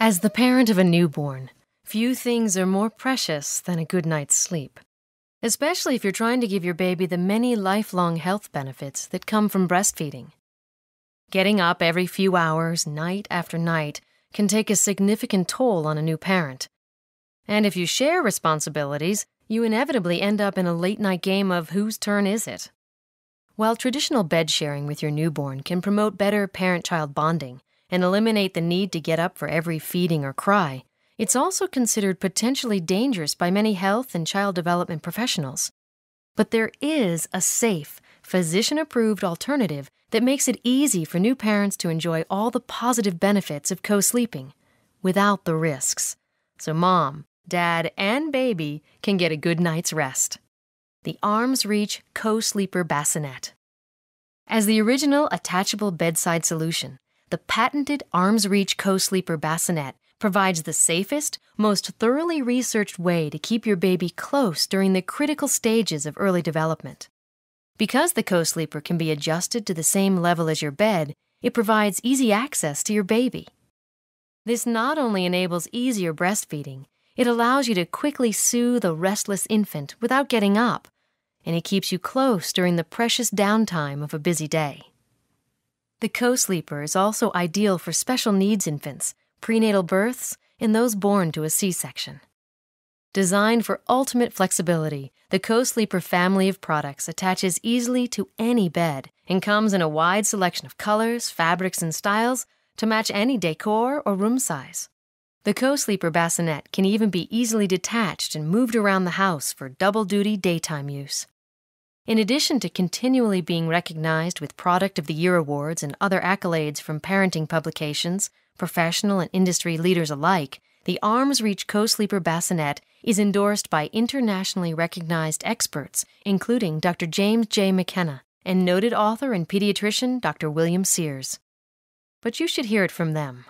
As the parent of a newborn, few things are more precious than a good night's sleep, especially if you're trying to give your baby the many lifelong health benefits that come from breastfeeding. Getting up every few hours, night after night, can take a significant toll on a new parent. And if you share responsibilities, you inevitably end up in a late-night game of whose turn is it? While traditional bed sharing with your newborn can promote better parent-child bonding and eliminate the need to get up for every feeding or cry, it's also considered potentially dangerous by many health and child development professionals. But there is a safe, physician-approved alternative that makes it easy for new parents to enjoy all the positive benefits of co-sleeping without the risks. So mom, dad, and baby can get a good night's rest. The Arms Reach Co-Sleeper Bassinet. As the original attachable bedside solution, the patented Arms Reach Co-Sleeper Bassinet provides the safest, most thoroughly researched way to keep your baby close during the critical stages of early development. Because the co-sleeper can be adjusted to the same level as your bed, it provides easy access to your baby. This not only enables easier breastfeeding, it allows you to quickly soothe a restless infant without getting up, and it keeps you close during the precious downtime of a busy day. The co-sleeper is also ideal for special needs infants, prenatal births, and those born to a C-section. Designed for ultimate flexibility, the co-sleeper family of products attaches easily to any bed and comes in a wide selection of colors, fabrics, and styles to match any decor or room size. The co-sleeper bassinet can even be easily detached and moved around the house for double-duty daytime use. In addition to continually being recognized with Product of the Year awards and other accolades from parenting publications, professional and industry leaders alike, the Arms Reach Co-Sleeper Bassinet is endorsed by internationally recognized experts, including Dr. James J. McKenna and noted author and pediatrician Dr. William Sears. But you should hear it from them.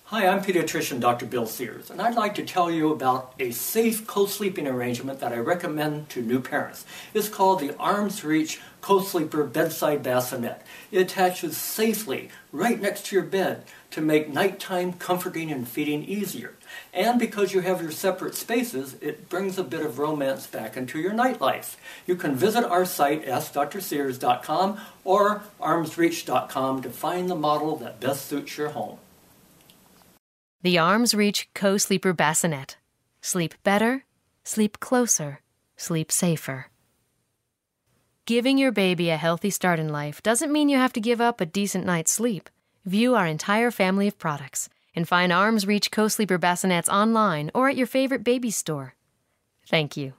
Hi, I'm pediatrician Dr. Bill Sears, and I'd like to tell you about a safe co-sleeping arrangement that I recommend to new parents. It's called the Arms Reach Co-Sleeper Bedside Bassinet. It attaches safely right next to your bed to make nighttime comforting and feeding easier. And because you have your separate spaces, it brings a bit of romance back into your nightlife. You can visit our site, AskDrSears.com or ArmsReach.com to find the model that best suits your home. The Arms Reach Co-Sleeper Bassinet. Sleep better, sleep closer, sleep safer. Giving your baby a healthy start in life doesn't mean you have to give up a decent night's sleep. View our entire family of products and find Arms Reach Co-Sleeper Bassinets online or at your favorite baby store. Thank you.